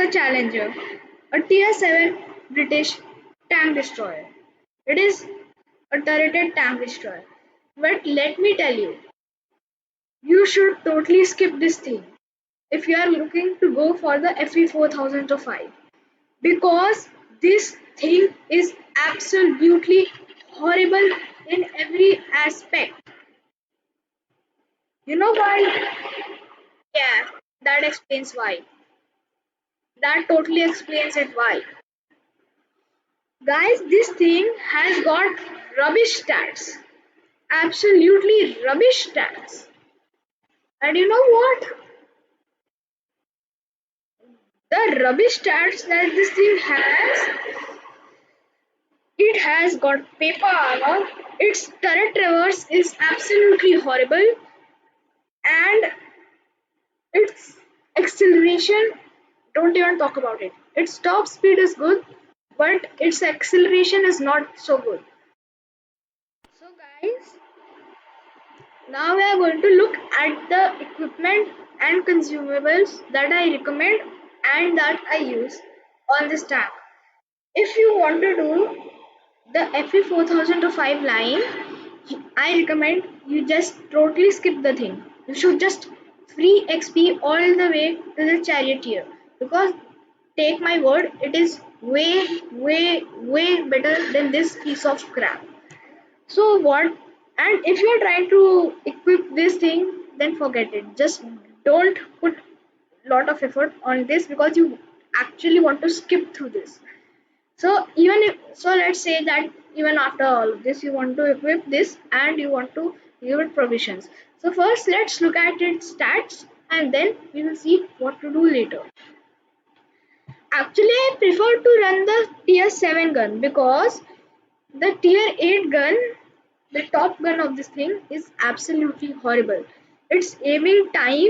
the Challenger, a Tier 7 British tank destroyer. It is a turreted tank destroyer. But let me tell you, you should totally skip this thing if you are looking to go for the FE 4005, because this thing is absolutely horrible in every aspect. You know why? Yeah, that explains why. That totally explains it why. Guys, this thing has got rubbish stats. Absolutely rubbish stats. And you know what? The rubbish stats that this thing has, it has got paper armor, its turret traverse is absolutely horrible, and its acceleration, don't even talk about it. Its top speed is good, but its acceleration is not so good. So guys, now we are going to look at the equipment and consumables that I recommend and that I use on this tank. If you want to do the FE 4005 line, I recommend you just totally skip the thing. You should just free XP all the way to the charioteer, because take my word, it is way better than this piece of crap. So what? And if you are trying to equip this thing, then forget it. Just don't put lot of effort on this, because you actually want to skip through this. So even if, so let's say that even after all of this you want to equip this and you want to give it provisions. So first let's look at its stats and then we will see what to do later. Actually, I prefer to run the tier 7 gun, because the tier 8 gun, the top gun of this thing, is absolutely horrible. Its aiming time,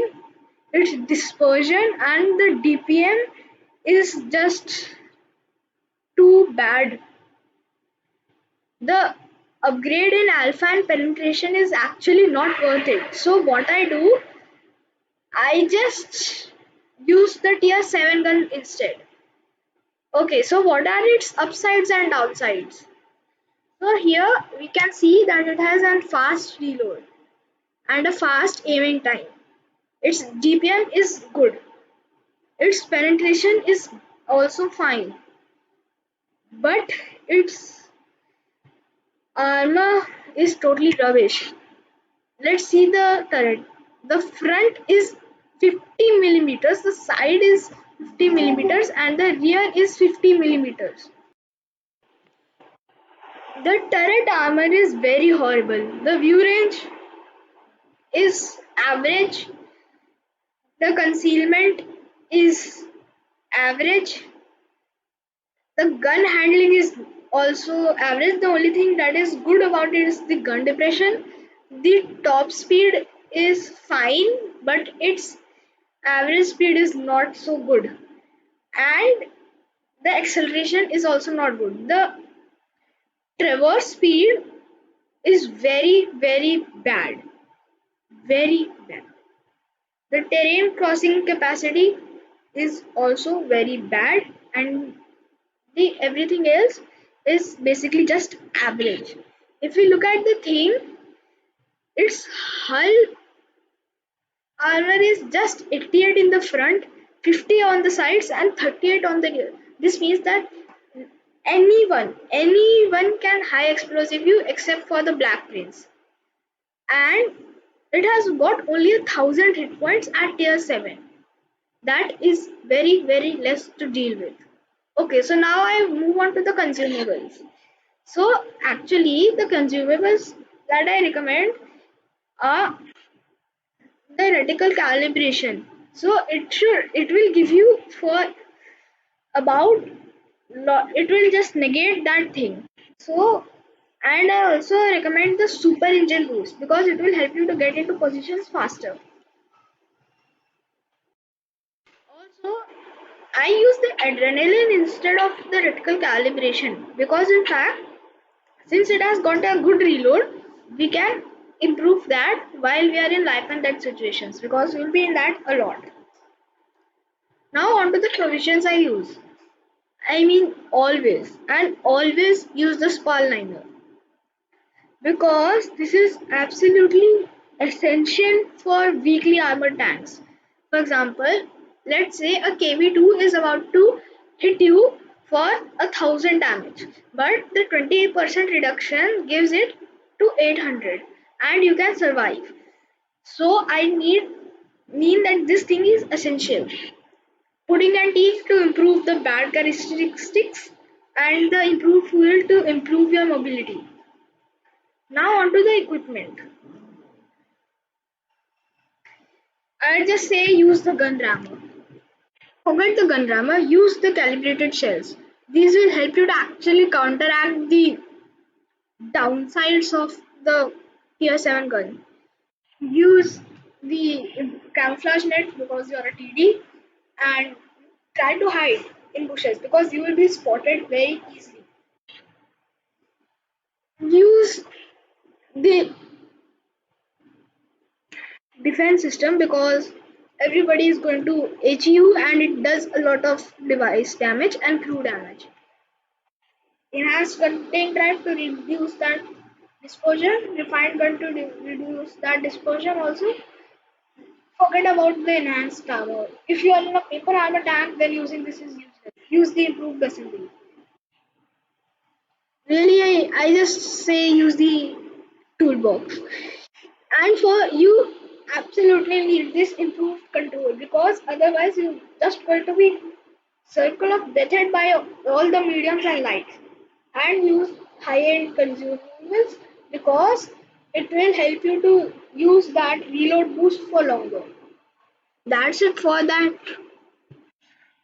its dispersion, and the DPM is just too bad. The upgrade in alpha and penetration is actually not worth it. So what I do, I just use the tier 7 gun instead. Okay, so what are its upsides and downsides? So here we can see that it has a fast reload and a fast aiming time. Its DPM is good. Its penetration is also fine. But its armor is totally rubbish. Let's see the turret. The front is 50 millimeters, the side is 50 millimeters, and the rear is 50 millimeters. The turret armor is very horrible. The view range is average. The concealment is average. The gun handling is also average. The only thing that is good about it is the gun depression. The top speed is fine, but its average speed is not so good. And the acceleration is also not good. The traverse speed is very bad. Very bad. The terrain crossing capacity is also very bad, and the everything else is basically just average. If we look at the thing, its hull armor is just 88 in the front, 50 on the sides, and 38 on the rear. This means that anyone can high explosive you except for the Black Prince. And it has got only 1,000 hit points at tier 7. That is very less to deal with. Okay, so now I move on to the consumables. So actually the consumables that I recommend are the reticle calibration. So it will give you for about, it will just negate that thing. So, and I also recommend the super engine boost, because it will help you to get into positions faster. Also, I use the adrenaline instead of the reticle calibration, because in fact, since it has got a good reload, we can improve that while we are in life and death situations, because we will be in that a lot. Now on to the provisions I use. I mean always and always use the spall liner because this is absolutely essential for weakly armored tanks. For example, let's say a KV2 is about to hit you for 1,000 damage, but the 28% reduction gives it to 800 and you can survive. So I mean that this thing is essential. Pudding and tea to improve the bad characteristics and the improved fuel to improve your mobility. Now onto the equipment. I'll just say use the gun rammer. Forget the gun rammer, use the calibrated shells. These will help you to actually counteract the downsides of the tier 7 gun. Use the camouflage net because you're a TD and try to hide in bushes because you will be spotted very easily. Use the defense system because everybody is going to HU and it does a lot of device damage and crew damage. Enhanced contain drive to reduce that dispersion, refined gun to reduce that dispersion also. Forget about the enhanced armor. If you are in a paper armor tank, then using this is useless. Use the improved assembly. Really, I just say use the toolbox. And for you absolutely need this improved control because otherwise you just going to be circle of death by all the mediums and lights. And use high-end consumables because it will help you to use that reload boost for longer. That's it for that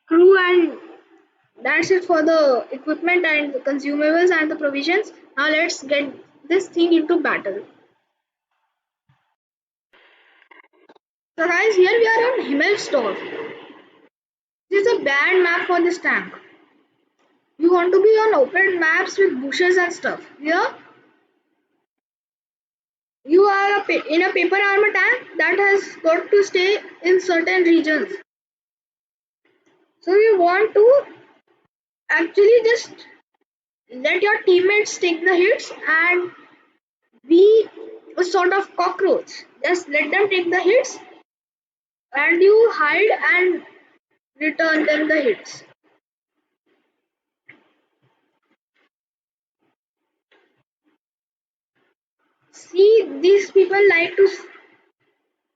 crew and that's it for the equipment and the consumables and the provisions. Now let's get this thing into battle. So guys, here we are on Himmelsdorf. This is a bad map for this tank. You want to be on open maps with bushes and stuff. Here, you are in a paper armor tank that has got to stay in certain regions. So you want to actually just let your teammates take the hits and be a sort of cockroach. Just let them take the hits and you hide and return them the hits. See, these people like to.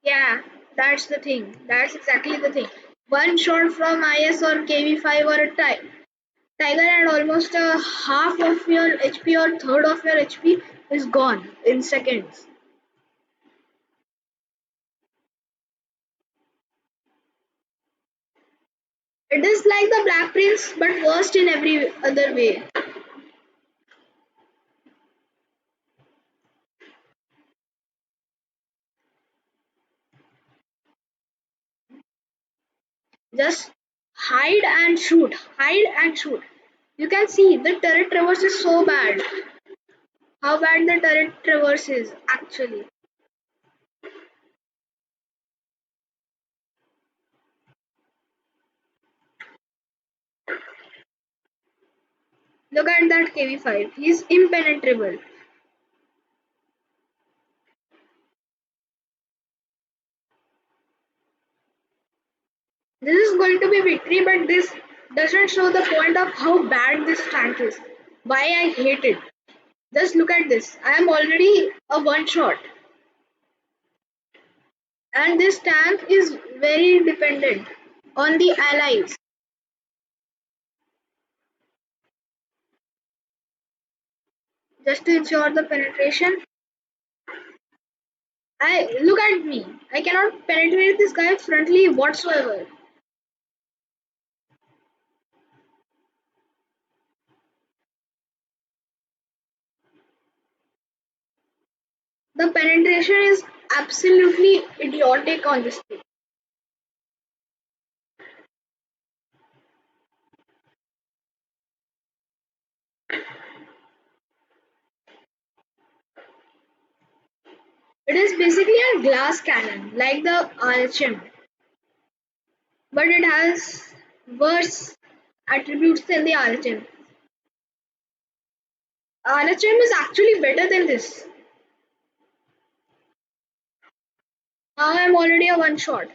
Yeah, that's the thing. That's exactly the thing. One shot from IS or KV5 or a Tiger and almost a half of your HP or third of your HP is gone in seconds. It is like the Black Prince but worst in every other way. Just hide and shoot. Hide and shoot. You can see the turret traverse is so bad. How bad the turret traverse is actually. Look at that KV5. He's impenetrable. This is going to be victory, but this doesn't show the point of how bad this tank is. Why I hate it. Just look at this. I am already a one shot. And this tank is very dependent on the allies. Just to ensure the penetration. I look at me. I cannot penetrate this guy frontally whatsoever. The penetration is absolutely idiotic on this thing. It is basically a glass cannon, like the RHM. but it has worse attributes than the RHM. RHM is actually better than this. Now I'm already a one shot,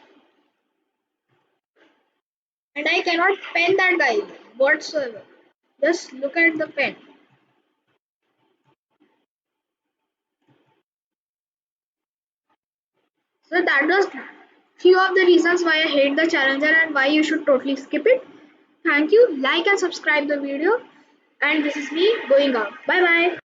and I cannot pen that guy whatsoever. Just look at the pen. So that was few of the reasons why I hate the challenger and why you should totally skip it. Thank you. Like and subscribe the video. And this is me going out. Bye bye.